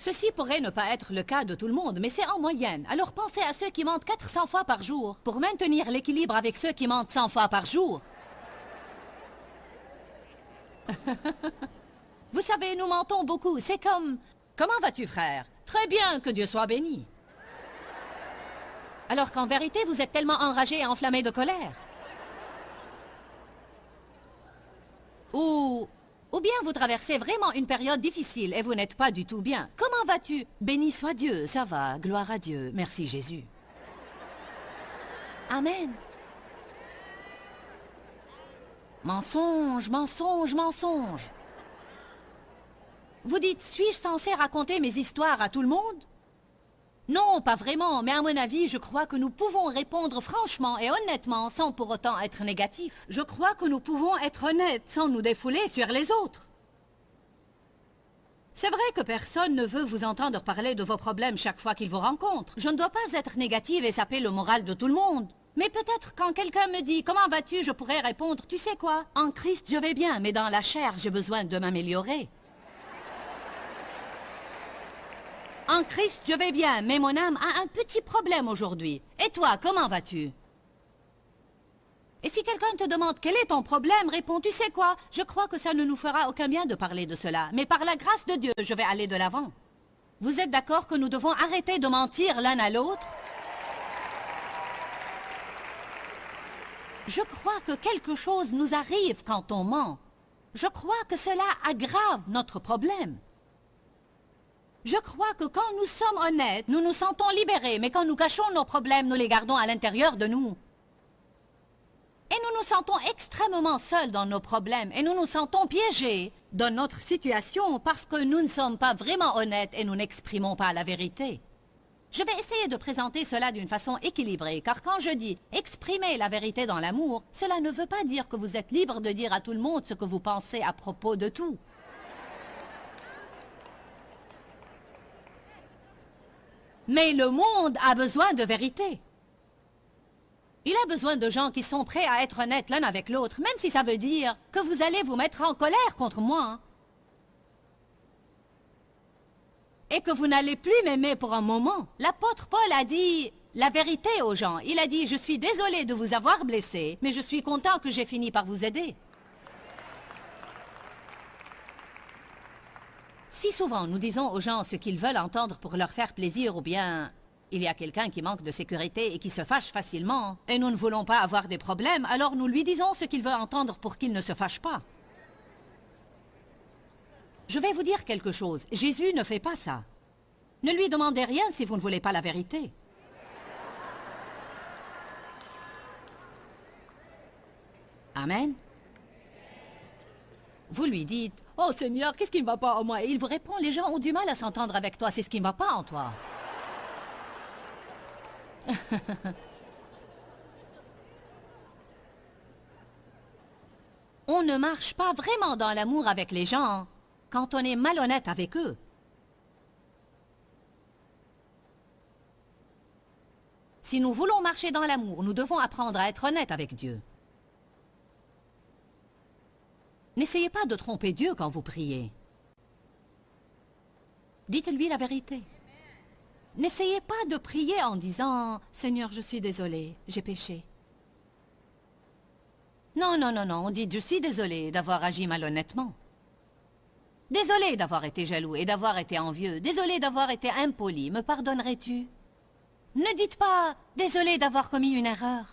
Ceci pourrait ne pas être le cas de tout le monde, mais c'est en moyenne. Alors pensez à ceux qui mentent 400 fois par jour, pour maintenir l'équilibre avec ceux qui mentent 100 fois par jour. Vous savez, nous mentons beaucoup. C'est comme... Comment vas-tu, frère? Très bien, que Dieu soit béni. Alors qu'en vérité, vous êtes tellement enragé et enflammé de colère. Ou bien vous traversez vraiment une période difficile et vous n'êtes pas du tout bien. Comment vas-tu? Béni soit Dieu, ça va, gloire à Dieu, merci Jésus. Amen. Mensonge, mensonge, mensonge. Vous dites, suis-je censé raconter mes histoires à tout le monde? Non, pas vraiment, mais à mon avis, je crois que nous pouvons répondre franchement et honnêtement sans pour autant être négatifs. Je crois que nous pouvons être honnêtes sans nous défouler sur les autres. C'est vrai que personne ne veut vous entendre parler de vos problèmes chaque fois qu'il vous rencontre. Je ne dois pas être négative et saper le moral de tout le monde. Mais peut-être quand quelqu'un me dit « Comment vas-tu ?» je pourrais répondre « Tu sais quoi? En Christ, je vais bien, mais dans la chair, j'ai besoin de m'améliorer. » En Christ, je vais bien, mais mon âme a un petit problème aujourd'hui. Et toi, comment vas-tu? Et si quelqu'un te demande quel est ton problème, réponds, tu sais quoi? Je crois que ça ne nous fera aucun bien de parler de cela. Mais par la grâce de Dieu, je vais aller de l'avant. Vous êtes d'accord que nous devons arrêter de mentir l'un à l'autre? Je crois que quelque chose nous arrive quand on ment. Je crois que cela aggrave notre problème. Je crois que quand nous sommes honnêtes, nous nous sentons libérés, mais quand nous cachons nos problèmes, nous les gardons à l'intérieur de nous. Et nous nous sentons extrêmement seuls dans nos problèmes, et nous nous sentons piégés dans notre situation parce que nous ne sommes pas vraiment honnêtes et nous n'exprimons pas la vérité. Je vais essayer de présenter cela d'une façon équilibrée, car quand je dis « exprimer la vérité dans l'amour », cela ne veut pas dire que vous êtes libre de dire à tout le monde ce que vous pensez à propos de tout. Mais le monde a besoin de vérité. Il a besoin de gens qui sont prêts à être honnêtes l'un avec l'autre, même si ça veut dire que vous allez vous mettre en colère contre moi. Et que vous n'allez plus m'aimer pour un moment. L'apôtre Paul a dit la vérité aux gens. Il a dit, je suis désolé de vous avoir blessé, mais je suis content que j'ai fini par vous aider. Si souvent nous disons aux gens ce qu'ils veulent entendre pour leur faire plaisir ou bien il y a quelqu'un qui manque de sécurité et qui se fâche facilement et nous ne voulons pas avoir des problèmes, alors nous lui disons ce qu'il veut entendre pour qu'il ne se fâche pas. Je vais vous dire quelque chose, Jésus ne fait pas ça. Ne lui demandez rien si vous ne voulez pas la vérité. Amen. Vous lui dites, « Oh Seigneur, qu'est-ce qui ne va pas en moi ?» Et il vous répond, « Les gens ont du mal à s'entendre avec toi, c'est ce qui ne va pas en toi. » On ne marche pas vraiment dans l'amour avec les gens quand on est malhonnête avec eux. Si nous voulons marcher dans l'amour, nous devons apprendre à être honnêtes avec Dieu. N'essayez pas de tromper Dieu quand vous priez. Dites-lui la vérité. N'essayez pas de prier en disant « Seigneur, je suis désolé, j'ai péché. » Non, non, non, non, dites « Je suis désolé d'avoir agi malhonnêtement. Désolé d'avoir été jaloux et d'avoir été envieux. Désolé d'avoir été impoli. Me pardonnerais-tu » Ne dites pas « Désolé d'avoir commis une erreur ».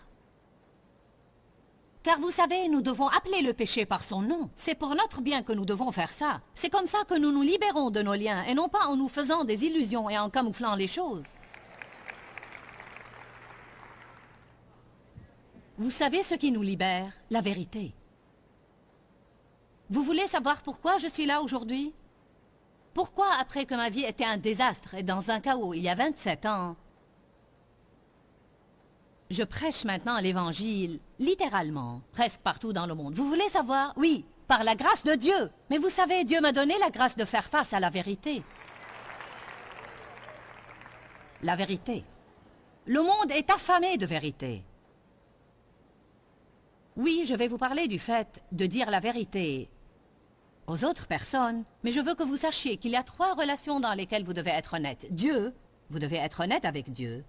Car vous savez, nous devons appeler le péché par son nom. C'est pour notre bien que nous devons faire ça. C'est comme ça que nous nous libérons de nos liens, et non pas en nous faisant des illusions et en camouflant les choses. Vous savez ce qui nous libère? La vérité. Vous voulez savoir pourquoi je suis là aujourd'hui? Pourquoi, après que ma vie était un désastre et dans un chaos il y a 27 ans, je prêche maintenant l'Évangile, littéralement, presque partout dans le monde. Vous voulez savoir? Oui, par la grâce de Dieu. Mais vous savez, Dieu m'a donné la grâce de faire face à la vérité. La vérité. Le monde est affamé de vérité. Oui, je vais vous parler du fait de dire la vérité aux autres personnes, mais je veux que vous sachiez qu'il y a 3 relations dans lesquelles vous devez être honnête. Dieu, vous devez être honnête avec Dieu.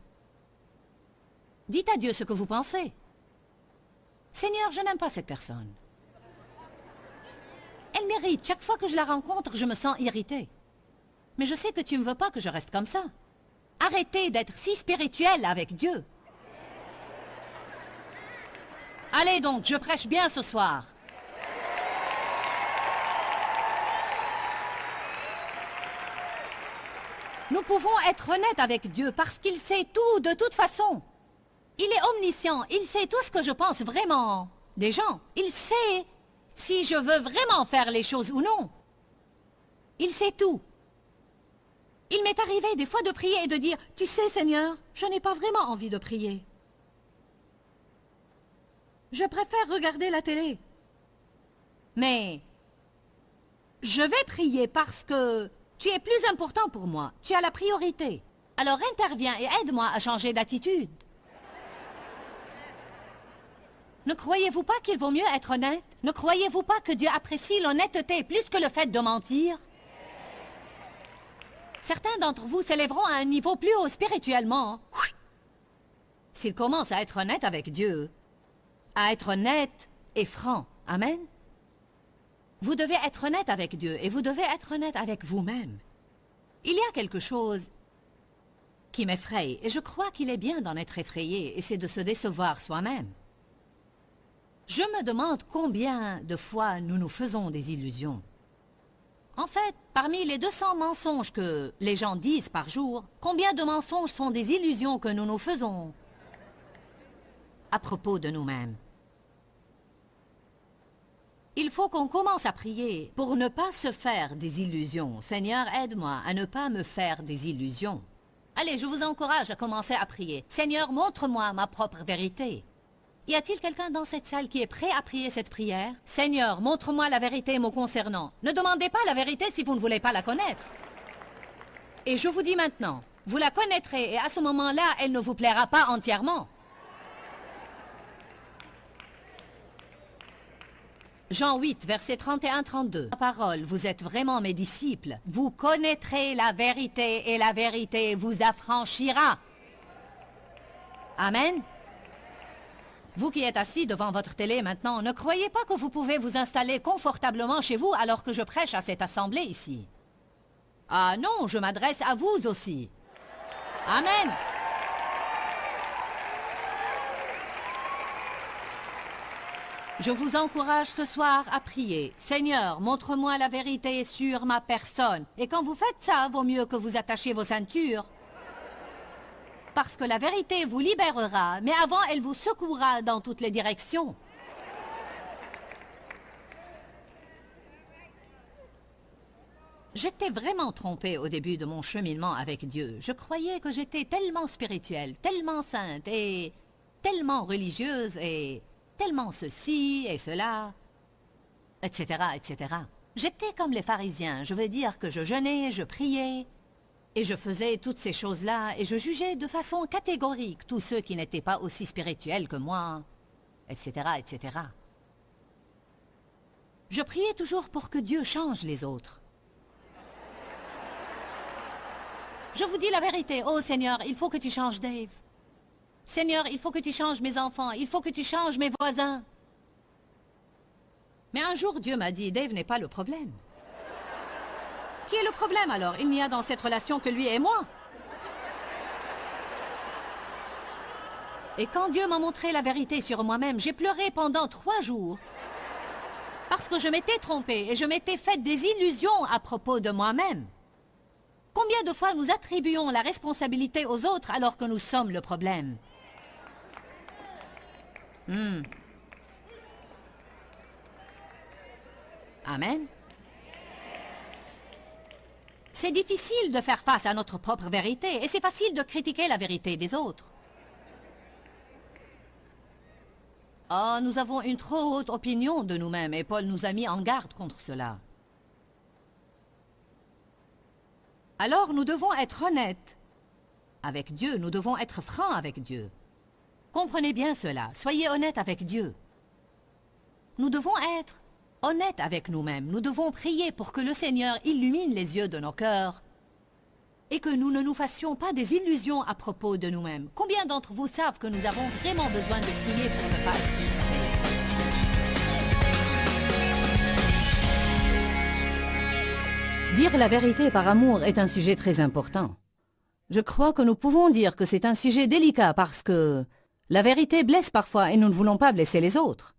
Dites à Dieu ce que vous pensez. Seigneur, je n'aime pas cette personne. Elle m'irrite. Chaque fois que je la rencontre, je me sens irritée. Mais je sais que tu ne veux pas que je reste comme ça. Arrêtez d'être si spirituel avec Dieu. Allez donc, je prêche bien ce soir. Nous pouvons être honnêtes avec Dieu parce qu'il sait tout de toute façon. Il est omniscient, il sait tout ce que je pense vraiment des gens. Il sait si je veux vraiment faire les choses ou non. Il sait tout. Il m'est arrivé des fois de prier et de dire « Tu sais, Seigneur, je n'ai pas vraiment envie de prier. Je préfère regarder la télé. Mais je vais prier parce que tu es plus important pour moi. Tu as la priorité. Alors interviens et aide-moi à changer d'attitude. » Ne croyez-vous pas qu'il vaut mieux être honnête? Ne croyez-vous pas que Dieu apprécie l'honnêteté plus que le fait de mentir? Certains d'entre vous s'élèveront à un niveau plus haut spirituellement s'ils commencent à être honnêtes avec Dieu, à être honnêtes et francs. Amen? Vous devez être honnête avec Dieu et vous devez être honnête avec vous-même. Il y a quelque chose qui m'effraie et je crois qu'il est bien d'en être effrayé et c'est de se décevoir soi-même. Je me demande combien de fois nous nous faisons des illusions. En fait, parmi les 200 mensonges que les gens disent par jour, combien de mensonges sont des illusions que nous nous faisons à propos de nous-mêmes? Il faut qu'on commence à prier pour ne pas se faire des illusions. Seigneur, aide-moi à ne pas me faire des illusions. Allez, je vous encourage à commencer à prier. Seigneur, montre-moi ma propre vérité. Y a-t-il quelqu'un dans cette salle qui est prêt à prier cette prière? Seigneur, montre-moi la vérité me concernant. Ne demandez pas la vérité si vous ne voulez pas la connaître. Et je vous dis maintenant, vous la connaîtrez et à ce moment-là, elle ne vous plaira pas entièrement. Jean 8, versets 31-32. La parole, vous êtes vraiment mes disciples. Vous connaîtrez la vérité et la vérité vous affranchira. Amen. Vous qui êtes assis devant votre télé maintenant, ne croyez pas que vous pouvez vous installer confortablement chez vous alors que je prêche à cette assemblée ici. Ah non, je m'adresse à vous aussi. Amen. Je vous encourage ce soir à prier. Seigneur, montre-moi la vérité sur ma personne. Et quand vous faites ça, vaut mieux que vous attachiez vos ceintures. Parce que la vérité vous libérera, mais avant, elle vous secouera dans toutes les directions. J'étais vraiment trompée au début de mon cheminement avec Dieu. Je croyais que j'étais tellement spirituelle, tellement sainte et tellement religieuse et tellement ceci et cela, etc., etc. J'étais comme les pharisiens, je veux dire que je jeûnais, je priais, et je faisais toutes ces choses-là, et je jugeais de façon catégorique tous ceux qui n'étaient pas aussi spirituels que moi, etc., etc. Je priais toujours pour que Dieu change les autres. Je vous dis la vérité, oh Seigneur, il faut que tu changes Dave. Seigneur, il faut que tu changes mes enfants, il faut que tu changes mes voisins. Mais un jour, Dieu m'a dit, Dave n'est pas le problème. Qui est le problème alors? Il n'y a dans cette relation que lui et moi. Et quand Dieu m'a montré la vérité sur moi-même, j'ai pleuré pendant 3 jours. Parce que je m'étais trompée et je m'étais fait des illusions à propos de moi-même. Combien de fois nous attribuons la responsabilité aux autres alors que nous sommes le problème? Amen. C'est difficile de faire face à notre propre vérité et c'est facile de critiquer la vérité des autres. Oh, nous avons une trop haute opinion de nous-mêmes et Paul nous a mis en garde contre cela. Alors nous devons être honnêtes avec Dieu, nous devons être francs avec Dieu. Comprenez bien cela, soyez honnêtes avec Dieu. Nous devons être honnêtes avec nous-mêmes, nous devons prier pour que le Seigneur illumine les yeux de nos cœurs et que nous ne nous fassions pas des illusions à propos de nous-mêmes. Combien d'entre vous savent que nous avons vraiment besoin de prier pour ne pas être trompés? Dire la vérité par amour est un sujet très important. Je crois que nous pouvons dire que c'est un sujet délicat parce que la vérité blesse parfois et nous ne voulons pas blesser les autres.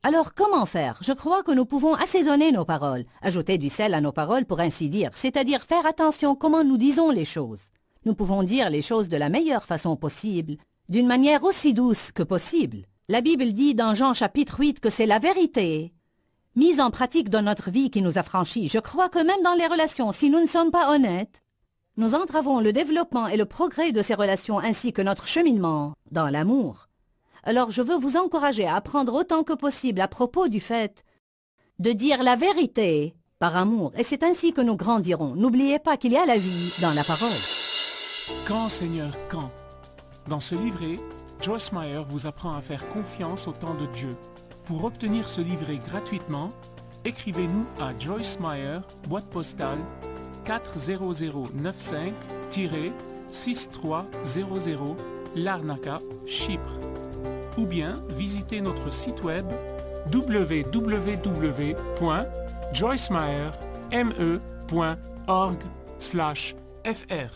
Alors comment faire? Je crois que nous pouvons assaisonner nos paroles, ajouter du sel à nos paroles pour ainsi dire, c'est-à-dire faire attention comment nous disons les choses. Nous pouvons dire les choses de la meilleure façon possible, d'une manière aussi douce que possible. La Bible dit dans Jean chapitre 8 que c'est la vérité mise en pratique dans notre vie qui nous affranchit. Je crois que même dans les relations, si nous ne sommes pas honnêtes, nous entravons le développement et le progrès de ces relations ainsi que notre cheminement dans l'amour. Alors je veux vous encourager à apprendre autant que possible à propos du fait de dire la vérité par amour. Et c'est ainsi que nous grandirons. N'oubliez pas qu'il y a la vie dans la parole. Quand, Seigneur, quand? Dans ce livret, Joyce Meyer vous apprend à faire confiance au temps de Dieu. Pour obtenir ce livret gratuitement, écrivez-nous à Joyce Meyer, boîte postale 40095-6300, Larnaca, Chypre. Ou bien visitez notre site web www.joycemeyer.org/fr.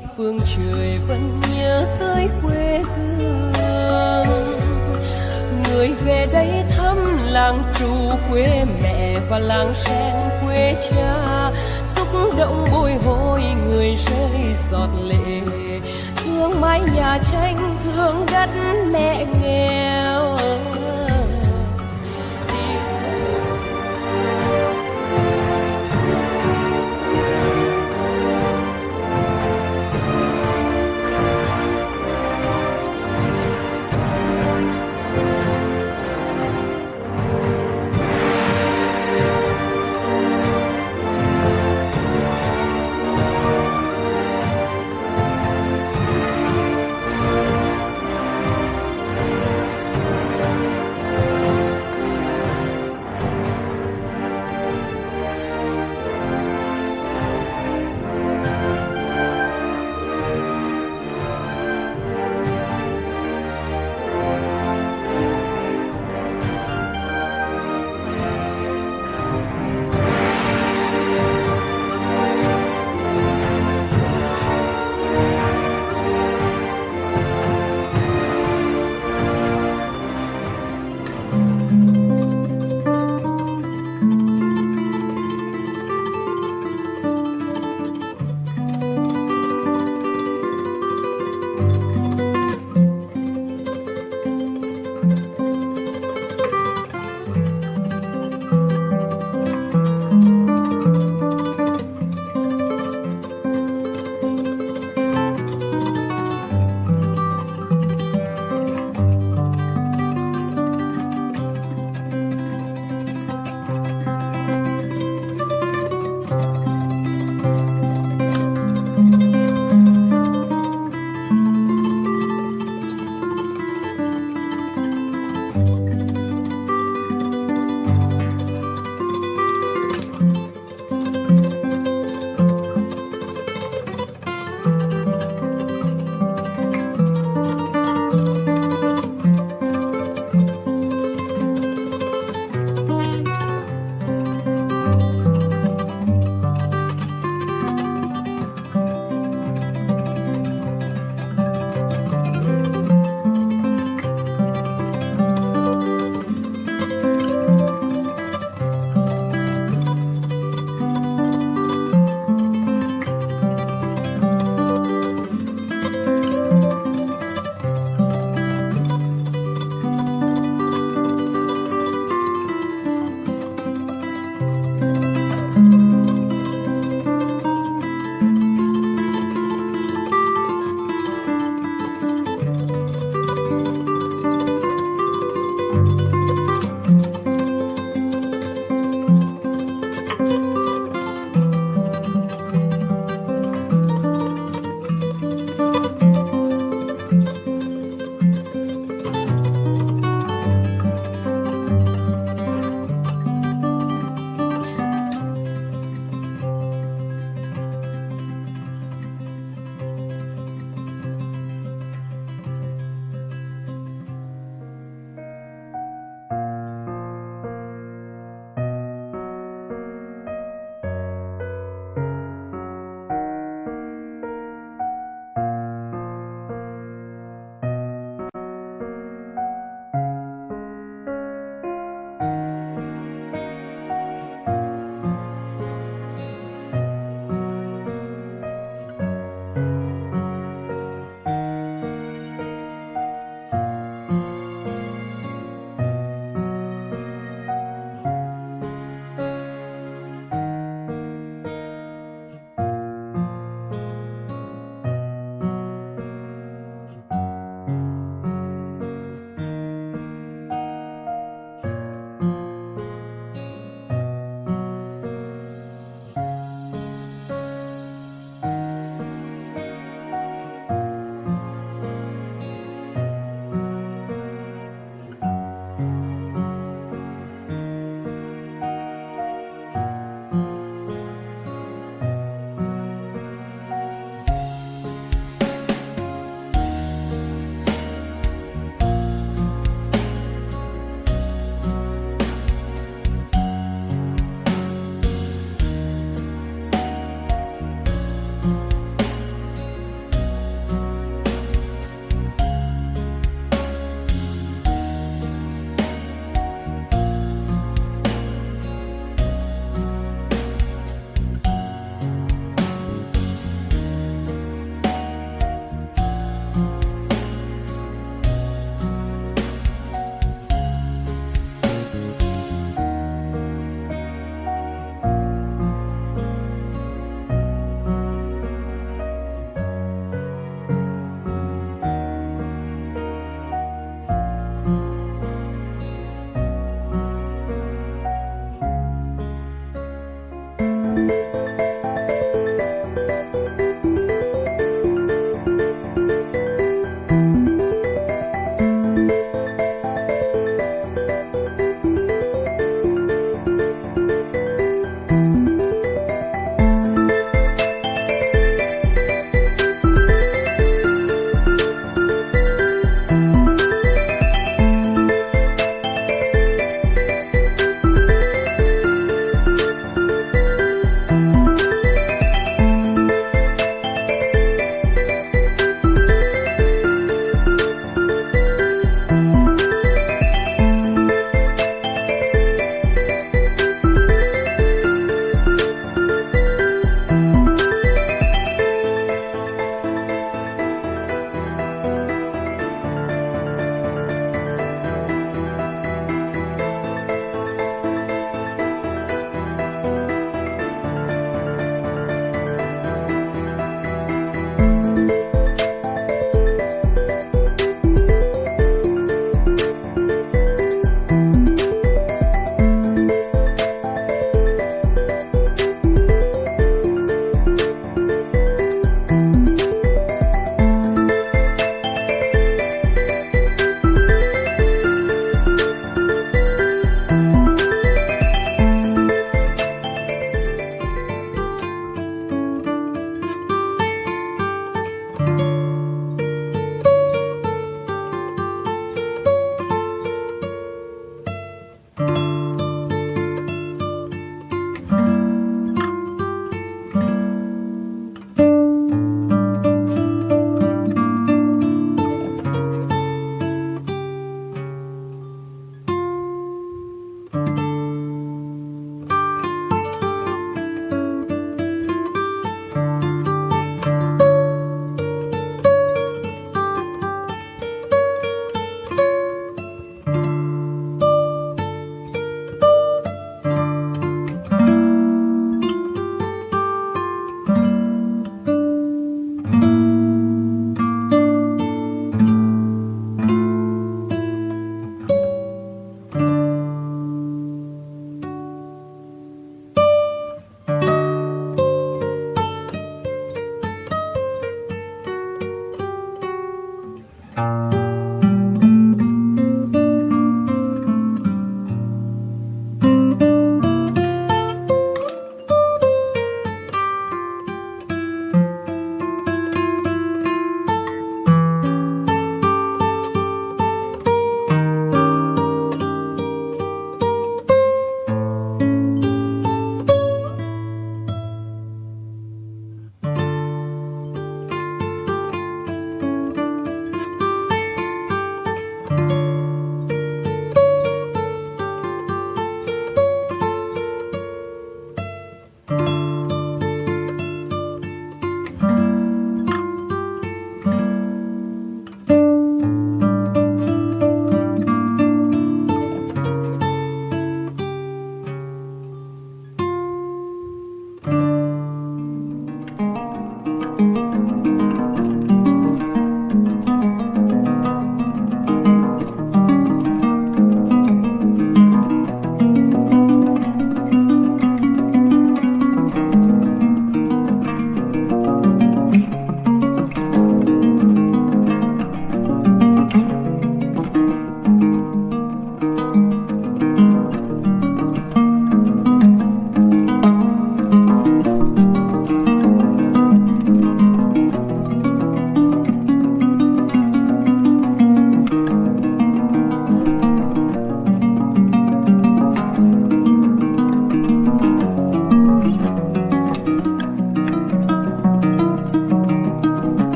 khắp phương trời vẫn nhớ tới quê hương. Người về đây thăm làng Trù quê mẹ và làng Sen quê cha, xúc động bồi hồi người rơi giọt lệ, thương mái nhà tranh thương đất mẹ nghèo.